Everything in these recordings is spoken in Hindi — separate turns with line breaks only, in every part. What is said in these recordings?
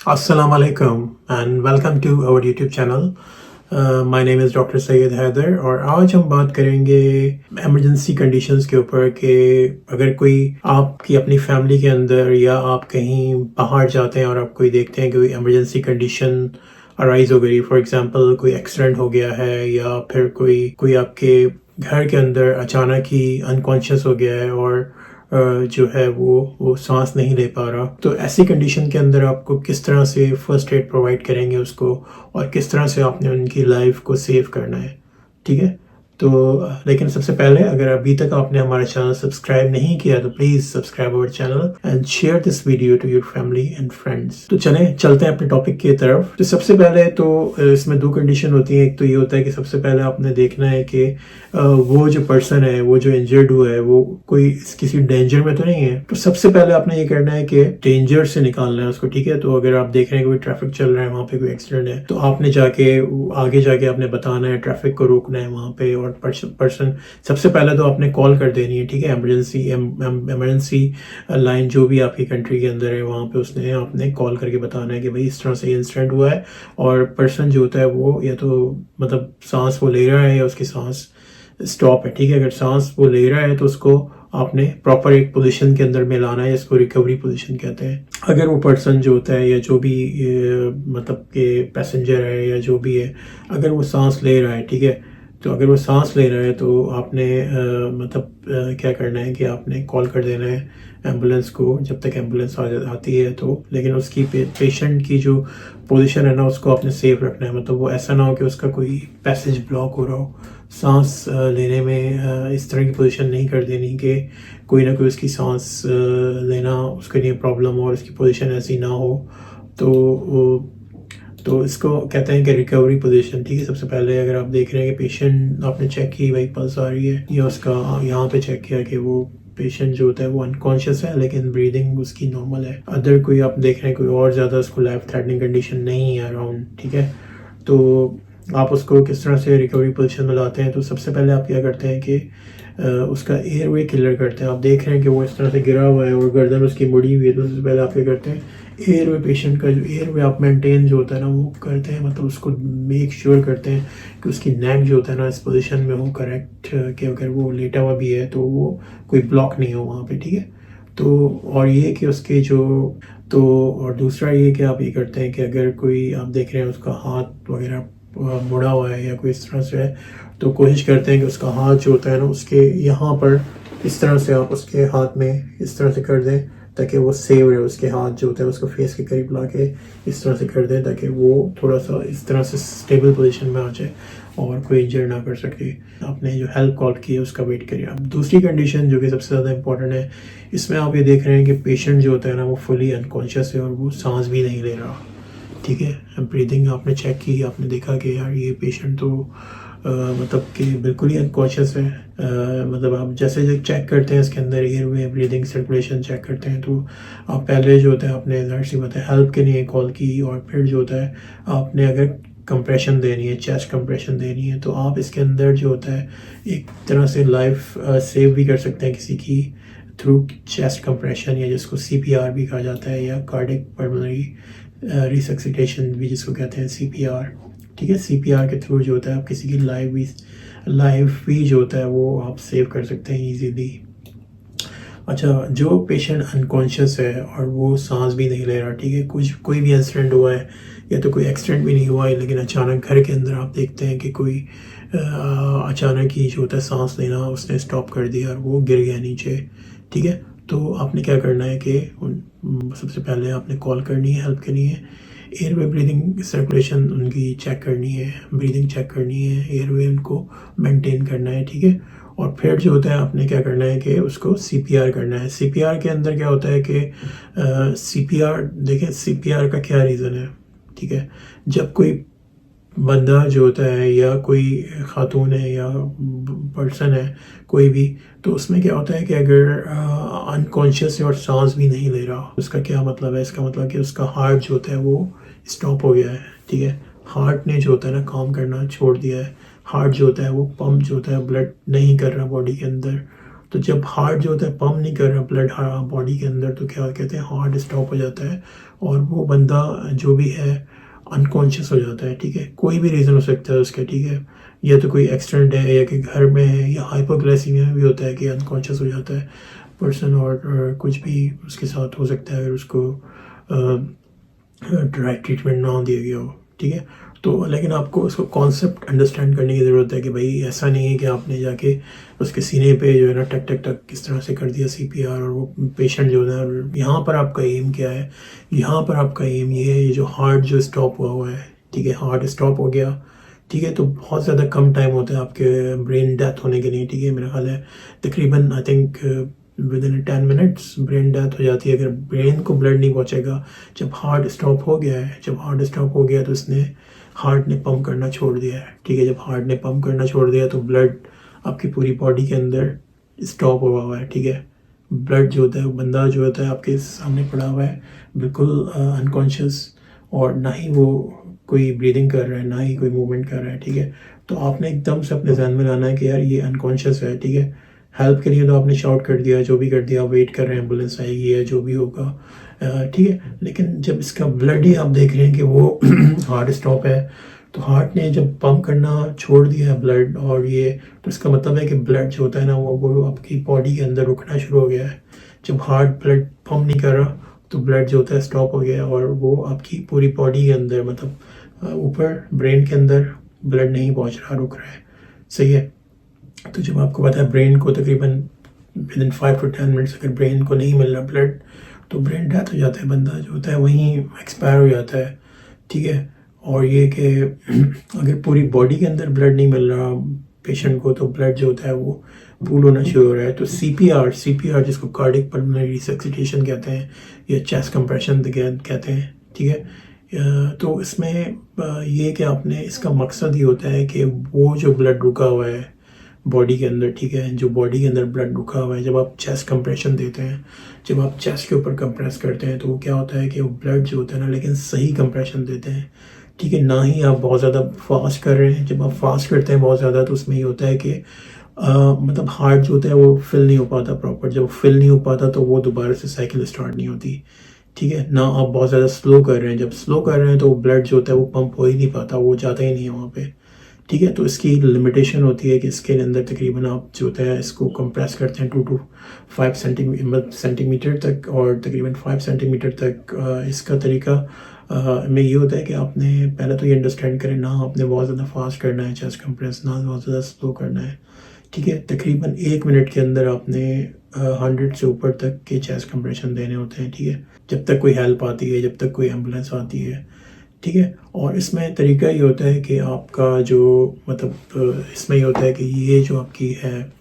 Assalamu alaikum and welcome to our YouTube channel. My name is doctor Syed Haider और आज हम बात करेंगे एमरजेंसी कंडीशंस के ऊपर कि अगर कोई आपकी अपनी फैमिली के अंदर या आप कहीं बाहर जाते हैं और आप कोई देखते हैं कि कोई एमरजेंसी कंडीशन अराइज हो गई, फॉर एग्जांपल कोई एक्सीडेंट हो गया है या फिर कोई कोई आपके घर के अंदर अचानक ही अनकॉन्शियस हो गया है और जो है वो सांस नहीं ले पा रहा, तो ऐसी कंडीशन के अंदर आपको किस तरह से फर्स्ट एड प्रोवाइड करेंगे उसको और किस तरह से आपने उनकी लाइफ को सेव करना है। ठीक है, तो लेकिन सबसे पहले अगर अभी तक आपने हमारा चैनल सब्सक्राइब नहीं किया तो please subscribe our channel and share this video to your family and friends. तो चलते हैं अपने टॉपिक की तरफ। तो सबसे पहले तो इसमें दो कंडीशन होती है। एक तो ये होता है कि सबसे पहले आपने देखना है कि वो जो पर्सन है, वो जो इंजर्ड हुआ है, वो कोई किसी डेंजर में तो नहीं है। तो सबसे पहले आपने ये करना है कि डेंजर से निकालना है उसको। ठीक है, तो अगर आप देख रहे हैं कोई ट्रैफिक चल रहा है, वहाँ पे कोई एक्सीडेंट है, तो आपने आगे जाके आपने बताना है, ट्रैफिक को रोकना है वहाँ पे। और पर्सन सबसे पहले तो आपने कॉल कर देनी है। ठीक है, इमरजेंसी लाइन जो भी आपकी कंट्री के अंदर है वहाँ पे उसने आपने कॉल करके बताना है कि भाई इस तरह से इंसिडेंट हुआ है और पर्सन जो होता है वो या तो मतलब सांस वो ले रहा है या उसकी सांस स्टॉप है। ठीक है, अगर सांस वो ले रहा है तो उसको आपने प्रॉपर एक पोजीशन के अंदर में लाना है, इसको रिकवरी पोजीशन कहते हैं। अगर वो पर्सन जो होता है या जो भी मतलब कि पैसेंजर है या जो भी है, अगर वो सांस ले रहा है, ठीक है, तो अगर वो सांस ले रहा है तो आपने क्या करना है कि आपने कॉल कर देना है एम्बुलेंस को जब तक एम्बुलेंस आती है। तो लेकिन उसकी पेशेंट की जो पोजीशन है ना, उसको आपने सेफ रखना है। मतलब वो ऐसा ना हो कि उसका कोई पैसेज ब्लॉक हो रहा हो। सांस लेने में इस तरह की पोजीशन नहीं कर देनी कि कोई ना कोई उसकी सांस लेना उसके लिए प्रॉब्लम हो और उसकी पोजीशन ऐसी ना हो। तो इसको कहते हैं कि रिकवरी पोजीशन। ठीक है, सबसे पहले अगर आप देख रहे हैं कि पेशेंट आपने चेक की, भाई पल्स आ रही है, या उसका यहाँ पे चेक किया कि वो पेशेंट जो होता है वो अनकॉन्शियस है लेकिन ब्रीदिंग उसकी नॉर्मल है, अदर कोई आप देख रहे हैं कोई और ज़्यादा उसको लाइफ थ्रेटनिंग कंडीशन नहीं है अराउंड, ठीक है, तो आप उसको किस तरह से रिकवरी पोजीशन में लाते हैं। तो सबसे पहले आप क्या करते हैं कि उसका एयरवे क्लियर करते हैं। आप देख रहे हैं कि वो इस तरह से गिरा हुआ है और गर्दन उसकी मुड़ी हुई है, तो सबसे पहले आप क्या करते हैं, एयरवे पेशेंट का जो एयरवे आप मेंटेन जो होता है ना वो करते हैं। मतलब उसको मेक श्योर करते हैं कि उसकी नेक जो होता है ना इस पोजीशन में हो करेक्ट, कि अगर वो लेटा हुआ भी है तो वो कोई ब्लॉक नहीं हो वहाँ पे। ठीक है, तो और ये कि उसके जो तो और दूसरा ये कि आप ये करते हैं कि अगर कोई आप देख रहे हैं उसका हाथ वगैरह मुड़ा हुआ है या कोई इस तरह से है, तो कोशिश करते हैं कि उसका हाथ जो होता है ना उसके यहाँ पर इस तरह से आप उसके हाथ में इस तरह से कर दें ताकि वो सेव रहे। उसके हाथ जो होता है उसको फेस के करीब ला के इस तरह से कर दें ताकि वो थोड़ा सा इस तरह से स्टेबल पोजीशन में आ जाए और कोई इंजर ना कर सके। आपने जो हेल्प कॉल की है उसका वेट करिए। अब दूसरी कंडीशन जो कि सबसे ज़्यादा इंपॉर्टेंट है, इसमें आप ये देख रहे हैं कि पेशेंट जो होता है ना वो फुली अनकॉन्शियस है और वो सांस भी नहीं ले रहा। ठीक है, ब्रीदिंग आपने चेक की, आपने देखा कि यार ये पेशेंट तो मतलब कि बिल्कुल ही अनकॉन्शियस है। मतलब आप जैसे चेक करते हैं इसके अंदर एयरवे ब्रीदिंग सर्कुलेशन चेक करते हैं, तो आप पहले जो होता है आपने ज़ाहिर सी बात है हेल्प के लिए कॉल की और फिर जो होता है आपने अगर कंप्रेशन देनी है, चेस्ट कंप्रेशन देनी है, तो आप इसके अंदर जो होता है एक तरह से लाइफ सेव भी कर सकते हैं किसी की थ्रू चेस्ट कंप्रेशन, या जिसको CPR भी कहा जाता है, या कार्डिक पल्मोनरी रिसक्सिटेशन भी जिसको कहते हैं CPR। ठीक है, CPR के थ्रू जो होता है आप किसी की लाइफ भी जो होता है वो आप सेव कर सकते हैं इजीली। अच्छा, जो पेशेंट अनकॉन्शियस है और वो सांस भी नहीं ले रहा, ठीक है, कोई भी इंसिडेंट हुआ है या तो कोई एक्सीडेंट भी नहीं हुआ है लेकिन अचानक घर के अंदर आप देखते हैं कि कोई अचानक ही जो होता है सांस लेना उसने स्टॉप कर दिया और वो गिर गया नीचे। ठीक है, तो आपने क्या करना है कि सबसे पहले आपने कॉल करनी है, हेल्प करनी है, एयरवे ब्रीदिंग सर्कुलेशन उनकी चेक करनी है, ब्रीदिंग चेक करनी है, एयरवे उनको मेंटेन करना है। ठीक है, और फिर जो होता है आपने क्या करना है कि उसको CPR करना है। CPR के अंदर क्या होता है कि CPR देखें, CPR का क्या रीज़न है। ठीक है, जब कोई बंदा जो होता है या कोई खातून है या पर्सन है कोई भी, तो उसमें क्या होता है कि अगर अनकॉन्शियस है और सांस भी नहीं ले रहा, उसका क्या मतलब है, इसका मतलब कि उसका हार्ट जो होता है वो स्टॉप हो गया है। ठीक है, हार्ट ने जो होता है ना काम करना छोड़ दिया है। हार्ट जो होता है वो पंप जो होता है ब्लड नहीं कर रहा बॉडी के अंदर, तो जब हार्ट जो होता है पंप नहीं कर रहा ब्लड बॉडी के अंदर, तो क्या कहते हैं हार्ट स्टॉप हो जाता है और वो बंदा जो भी है अनकॉन्शियस हो जाता है। ठीक है, कोई भी रीज़न हो सकता है उसका। ठीक है, या तो कोई एक्सीडेंट है या कि घर में है, या हाइपोग्लाइसीमिया भी होता है कि अनकॉन्शियस हो जाता है पर्सन, और कुछ भी उसके साथ हो सकता है अगर उसको राइट ट्रीटमेंट ना दिया गया हो। ठीक है, तो लेकिन आपको उसको कॉन्सेप्ट अंडरस्टैंड करने की ज़रूरत है कि भाई ऐसा नहीं है कि आपने जाके उसके सीने पे जो है ना टक टक टक किस तरह से कर दिया CPR और वो पेशेंट जो है, और यहाँ पर आपका एम क्या है, यहाँ पर आपका एम ये है, ये जो हार्ट जो स्टॉप हुआ है, ठीक है, हार्ट स्टॉप हो गया, ठीक है, तो बहुत ज़्यादा कम टाइम होता है आपके ब्रेन डेथ होने के लिए। ठीक है, मेरा ख्याल है तकरीबन I think with in 10 minutes brain death हो जाती है अगर ब्रेन को ब्लड नहीं पहुंचेगा। जब हार्ट स्टॉप हो गया है, जब हार्ट स्टॉप हो गया तो इसने हार्ट ने पंप करना छोड़ दिया है। ठीक है, जब हार्ट ने पंप करना छोड़ दिया तो ब्लड आपकी पूरी बॉडी के अंदर स्टॉप हुआ है। ठीक है, ब्लड जो होता है वो बंदा जो होता है आपके सामने पड़ा हुआ है बिल्कुल अनकॉन्शियस, और ना ही वो कोई ब्रीदिंग कर रहा है ना ही कोई मूवमेंट कर रहा है। ठीक है, तो आपने एकदम से अपने ध्यान में लाना है कि यार ये अनकॉन्शियस है। ठीक है, हेल्प के लिए तो आपने शाउट कर दिया, जो भी कर दिया, वेट कर रहे हैं एम्बुलेंस आएगी या जो भी होगा। ठीक है, लेकिन जब इसका ब्लड ही आप देख रहे हैं कि वो हार्ट स्टॉप है, तो हार्ट ने जब पंप करना छोड़ दिया है ब्लड, और ये तो इसका मतलब है कि ब्लड जो होता है ना वो आपकी बॉडी के अंदर रुकना शुरू हो गया है। जब हार्ट ब्लड पंप नहीं कर रहा तो ब्लड जो होता है स्टॉप हो गया है, और वो आपकी पूरी बॉडी के अंदर मतलब ऊपर ब्रेन के अंदर ब्लड नहीं पहुंच रहा, रुक रहा है। सही है, तो जब आपको पता है ब्रेन को तकरीबन विद इन 5 to 10 मिनट्स अगर ब्रेन को नहीं मिल रहा ब्लड, तो ब्रेन डेथ हो जाता है, बंदा जो होता है वहीं एक्सपायर हो जाता है। ठीक है, और ये कि अगर पूरी बॉडी के अंदर ब्लड नहीं मिल रहा पेशेंट को, तो ब्लड जो होता है वो पूल होना शुरू हो रहा है। तो CPR जिसको कार्डियक पल्मोनरी रिसक्सिटेशन कहते हैं या चेस्ट कंप्रेशन कहते हैं। ठीक है, तो इसमें ये कि आपने इसका मकसद ये होता है कि वो जो ब्लड रुका हुआ है बॉडी के अंदर, ठीक है, जो बॉडी के अंदर ब्लड रुका हुआ है, जब आप चेस्ट कंप्रेशन देते हैं, जब आप चेस्ट के ऊपर कंप्रेस करते हैं, तो वो क्या होता है कि वो ब्लड जो होता है ना, लेकिन सही कंप्रेशन देते हैं। ठीक है, ना ही आप बहुत ज़्यादा फास्ट कर रहे हैं। जब आप फास्ट करते हैं बहुत ज़्यादा, तो उसमें ये होता है कि मतलब हार्ट जो होता है वो फिल नहीं हो पाता प्रॉपर। जब फिल नहीं हो पाता तो वो दोबारा से साइकिल स्टार्ट नहीं होती। ठीक है ना, आप बहुत ज़्यादा स्लो कर रहे हैं, जब स्लो कर रहे हैं तो ब्लड जो होता है वो पंप हो ही नहीं पाता, वो जाता ही नहीं है वहाँ पे। ठीक है, तो इसकी लिमिटेशन होती है कि इसके अंदर तकरीबन आप जो होता है इसको कंप्रेस करते हैं 2 to 5 सेंटीमीटर तक, और तकरीबन 5 सेंटीमीटर तक इसका तरीका में ये होता है कि आपने पहले तो ये अंडरस्टैंड करें ना आपने बहुत ज़्यादा फास्ट करना है चेस्ट कंप्रेस, ना बहुत ज़्यादा स्लो करना है। ठीक है, तकरीबन 1 मिनट के अंदर आपने 100 से ऊपर तक के चेस्ट कंप्रेशन देने होते हैं। ठीक है, जब तक कोई हेल्प आती है, जब तक कोई एम्बुलेंस आती है। ठीक है, और इसमें तरीका ये होता है कि आपका जो मतलब इसमें ये होता है कि ये जो आपकी है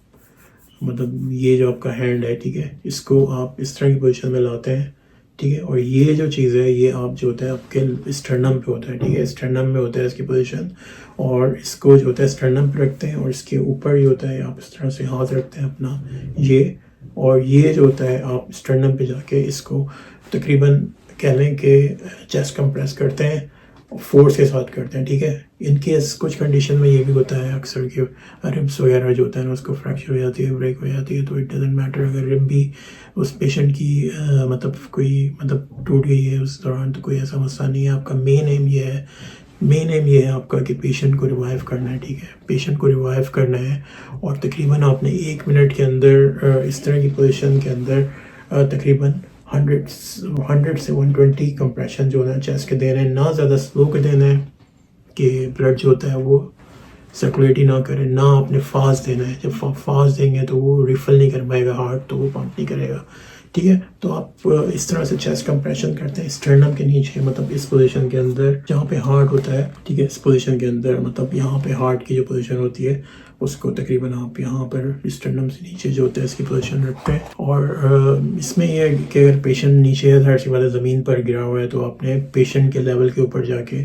मतलब ये जो आपका हैंड है, ठीक है, इसको आप इस तरह की पोजीशन में लाते हैं। ठीक है, और ये जो चीज़ है ये आप जो होता है आपके स्टर्नम पे होता है। ठीक है, स्टर्नम में होता है इसकी पोजीशन, और इसको जो होता है स्टर्नम पे रखते हैं, और इसके ऊपर ये होता है आप इस तरह से हाथ रखते हैं अपना ये, और ये जो होता है आप स्टर्नम पे जाके इसको तकरीबन कह लें कि चेस्ट कंप्रेस करते हैं, फोर्स के साथ करते हैं। ठीक है, इन केस कुछ कंडीशन में ये भी होता है अक्सर कि रिब्स वगैरह जो होता है ना उसको फ्रैक्चर हो जाती है, ब्रेक हो जाती है, तो इट डजेंट मैटर अगर रिब भी उस पेशेंट की मतलब कोई मतलब टूट गई है उस दौरान, तो कोई ऐसा मसला नहीं है। आपका मेन एम ये है आपका कि पेशेंट को रिवाइव करना है। ठीक है, पेशेंट को रिवाइव करना है, और तकरीबन आपने 1 मिनट के अंदर इस तरह की पोजीशन के अंदर तकरीबन 100 से 120 कंप्रेशन जो है चेस्ट के देना है, ना ज़्यादा स्लो के देना है कि ब्लड जो होता है वो सर्कुलेट ही ना करे, ना आपने फास्ट देना है। जब फास्ट देंगे तो वो रिफिल नहीं कर पाएगा हार्ट, तो वो पंप नहीं करेगा। ठीक है, तो आप इस तरह से चेस्ट कंप्रेशन करते हैं स्टर्नम के नीचे, मतलब इस पोजीशन के अंदर जहाँ पे हार्ट होता है। ठीक है, इस पोजीशन के अंदर मतलब यहाँ पे हार्ट की जो पोजीशन होती है उसको तकरीबन आप यहाँ पर स्टर्नम से नीचे जो होता है इसकी पोजीशन रखते हैं। और इसमें यह है कि अगर पेशेंट नीचे है, ज़ाहिर सी बात है ज़मीन पर गिरा हुआ है, तो आपने पेशेंट के लेवल के ऊपर जाके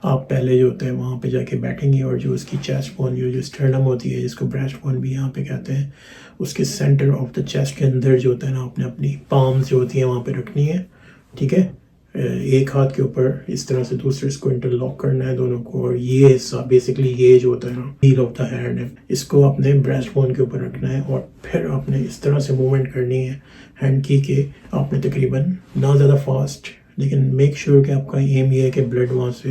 आप पहले जो होता है वहाँ पे जाके बैठेंगे, और जो उसकी चेस्ट बोन जो स्टर्नम होती है, जिसको ब्रेस्ट बोन भी यहाँ पे कहते हैं, उसके सेंटर ऑफ द चेस्ट के अंदर जो होता है ना आपने अपनी पाम्स जो होती है वहाँ पे रखनी है। ठीक है, एक हाथ के ऊपर इस तरह से दूसरे इसको इंटरलॉक करना है दोनों को, और ये हिस्सा बेसिकली ये जो होता है ना हील ऑफ द हैंड है, इसको अपने ब्रेस्ट बोन के ऊपर रखना है और फिर आपने इस तरह से मूवमेंट करनी है हैंड की कि आपने तकरीबन ना ज़्यादा फास्ट, लेकिन मेक श्योर कि आपका एम ये है कि ब्लड वहाँ से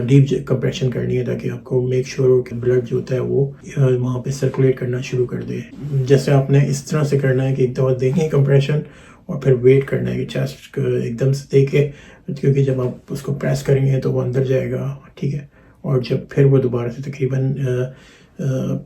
डीप कंप्रेशन करनी है ताकि आपको मेक श्योर हो कि ब्लड जो होता है वो वहाँ पे सर्कुलेट करना शुरू कर दे। जैसे आपने इस तरह से करना है कि एक दफ़ा देंगे कंप्रेशन और फिर वेट करना है कि चेस्ट एकदम से देखे, क्योंकि जब आप उसको प्रेस करेंगे तो वो अंदर जाएगा, ठीक है। और जब फिर वो दोबारा से तकरीबन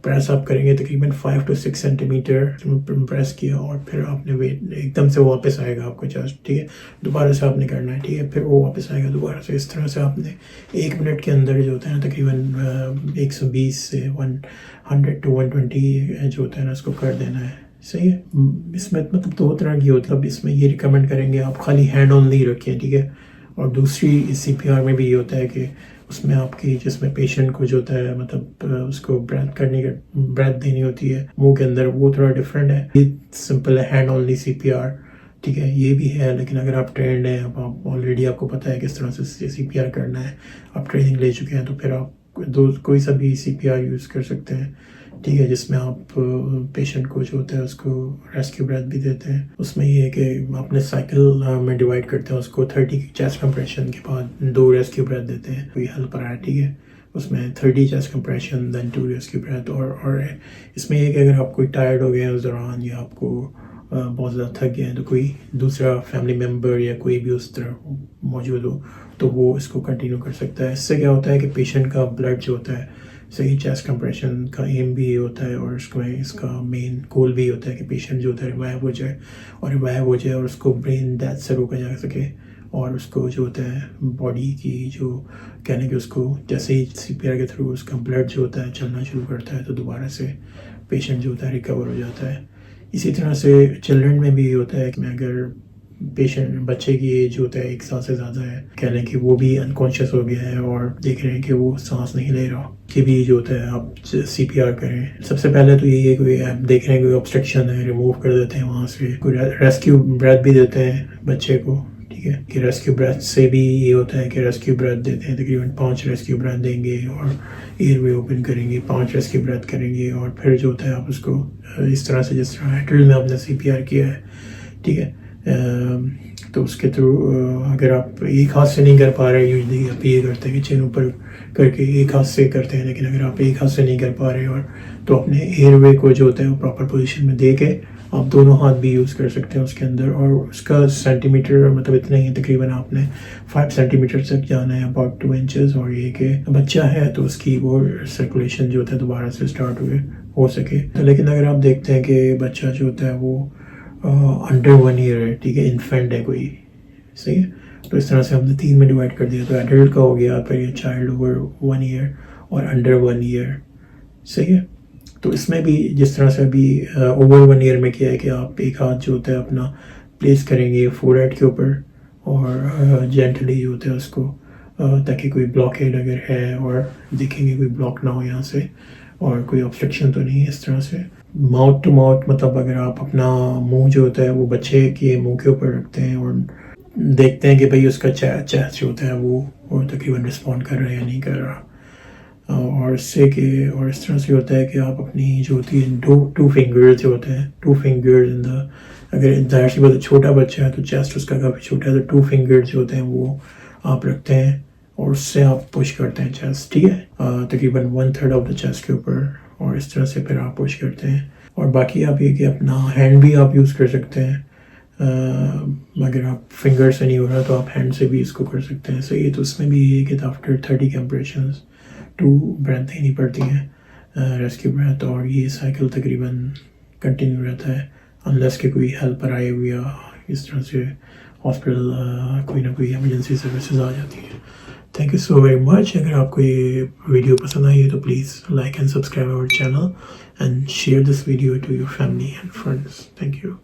प्रेस आप करेंगे तकरीबन 5 to 6 सेंटीमीटर प्रेस किया और फिर आपने वेट एकदम से वापस आएगा आपको चेस्ट, ठीक है। दोबारा से आपने करना है, ठीक है, फिर वो वापस आएगा दोबारा से। इस तरह से आपने 1 मिनट के अंदर जो होता है ना तकरीबन 120 से 100 to 120 जो होता है ना उसको कर देना है, सही है। इसमें मतलब 2 तरह की होती है। अब इसमें ये रिकमेंड करेंगे आप खाली हैंड ओनली रखें, ठीक है। और दूसरी CPR में भी ये होता है कि उसमें आपकी जिसमें पेशेंट को जो होता है मतलब उसको ब्रेथ देनी होती है मुंह के अंदर, वो थोड़ा डिफरेंट है। ये सिंपल है हैंड ओनली CPR, ठीक है, ये भी है। लेकिन अगर आप ट्रेंड हैं, अब आप ऑलरेडी आपको पता है किस तरह से CPR करना है, आप ट्रेनिंग ले चुके हैं, तो फिर आप कोई सा भी CPR यूज़ कर सकते हैं, ठीक है, जिसमें आप पेशेंट को जो होता है उसको रेस्क्यू ब्रेथ भी देते हैं। उसमें ये है कि अपने साइकिल में डिवाइड करते हैं उसको, 30 चेस्ट कंप्रेशन के बाद 2 रेस्क्यू ब्रेथ देते हैं, कोई हेल्प रहा है, ठीक है। उसमें 30 chest compression then 2 rescue breath. और इसमें ये कि अगर आप कोई टायर्ड हो गए हैं उस दौरान या आपको बहुत ज़्यादा थक गए हैं तो कोई दूसरा फैमिली मेम्बर या कोई भी उस तरह मौजूद हो तो वो इसको कंटिन्यू कर सकता है। इससे क्या होता है कि पेशेंट का ब्लड जो होता है सही, चेस्ट कंप्रेशन का एम भी ये होता है और इसका मेन गोल भी होता है कि पेशेंट जो होता है रिवाइव हो जाए और उसको ब्रेन डेथ से रोका जा सके, और उसको जो होता है बॉडी की जो कहने कि उसको जैसे ही CPR के थ्रू उसका ब्लड जो होता है चलना शुरू करता है तो दोबारा से पेशेंट जो होता है रिकवर हो जाता है। इसी तरह से चिल्ड्रन में भी ये होता है कि अगर बच्चे की एज होता है 1 साल से ज़्यादा है, कह लें कि वो भी अनकॉन्शियस हो गया है और देख रहे हैं कि वो सांस नहीं ले रहा, कि भी जो होता है आप CPR करें। सबसे पहले तो यही है कोई आप देख रहे हैं कोई ऑब्स्ट्रक्शन है, रिमूव कर देते हैं वहाँ से। कोई रेस्क्यू ब्रेथ भी देते हैं बच्चे को, ठीक है, कि रेस्क्यू ब्रेथ से भी ये होता है कि रेस्क्यू ब्रेथ देते हैं, तकरीबन 5 रेस्क्यू ब्रेथ देंगे और एयरवे ओपन करेंगे, 5 रेस्क्यू ब्रेथ करेंगे और फिर जो होता है आप उसको इस तरह से जिस तरह एडल्ट में आपने CPR किया है, ठीक है, तो उसके थ्रू अगर आप एक हाथ से नहीं कर पा रहे, यूजली आप ये करते हैं कि चेन ऊपर करके एक हाथ से करते हैं, लेकिन अगर आप एक हाथ से नहीं कर पा रहे और तो अपने एयरवे को जो होता है वो प्रॉपर पोजीशन में दे के आप दोनों हाथ भी यूज़ कर सकते हैं उसके अंदर। और उसका सेंटीमीटर मतलब इतना ही, तकरीबन आपने 5 सेंटीमीटर तक जाना है, अबाउट 2 इंचेस। और ये कि बच्चा है तो उसकी वो सर्कुलेशन जो होता है दोबारा से स्टार्ट हो सके। तो लेकिन अगर आप देखते हैं कि बच्चा जो होता है वो अंडर 1 ईयर है, ठीक है, इन्फेंट है कोई, सही है, तो इस तरह से हमने 3 में डिवाइड कर दिया, तो एडल्ट का हो गया, फिर ये चाइल्ड ओवर 1 ईयर और अंडर 1 ईयर, सही है। तो इसमें भी जिस तरह से अभी ओवर 1 ईयर में किया है कि आप एक हाथ जो होता है अपना प्लेस करेंगे फोरहेड के ऊपर और जेंटली जो होता है उसको ताकि कोई ब्लॉकेड अगर है और देखेंगे कोई ब्लॉक ना हो यहाँ से और कोई ऑब्स्ट्रक्शन तो नहीं है। इस तरह से माउथ टू माउथ, मतलब अगर आप अपना मुंह जो होता है वो बच्चे के मुंह के ऊपर रखते हैं और देखते हैं कि भाई उसका चेस्ट जो होता है वो तकरीबन रिस्पॉन्ड कर रहा है या नहीं कर रहा, और इससे कि और इस तरह से होता है कि आप अपनी जो होती है टू फिंगर्स जो होते हैं, 2 फिंगर्स इन द, अगर जाहिर सी बात छोटा बच्चा है तो चेस्ट उसका काफ़ी छोटा है, तो 2 फिंगर्स जो होते हैं वो आप रखते हैं और उससे आप पुश करते हैं चेस्ट, ठीक है, तकरीबन 1/3 ऑफ द चेस्ट के ऊपर, और इस तरह से फिर आप पुश करते हैं। और बाकी आप ये कि अपना हैंड भी आप यूज़ कर सकते हैं, अगर आप फिंगर से नहीं हो रहा तो आप हैंड से भी इसको कर सकते हैं, सही है। तो उसमें भी ये कि आफ्टर 30 कंप्रेशंस 2 ब्रेथ देनी पड़ती हैं रेस्क्यू ब्रेथ, और ये साइकिल तकरीबन कंटिन्यू रहता है अनलेस के कोई हेल्पर आए हुए या इस तरह से हॉस्पिटल कोई ना कोई एमरजेंसी सर्विसेज आ जाती है। Thank you so very much. अगर आपको ये वीडियो पसंद आई है तो please like and subscribe our channel and share this video to your family and friends. Thank you.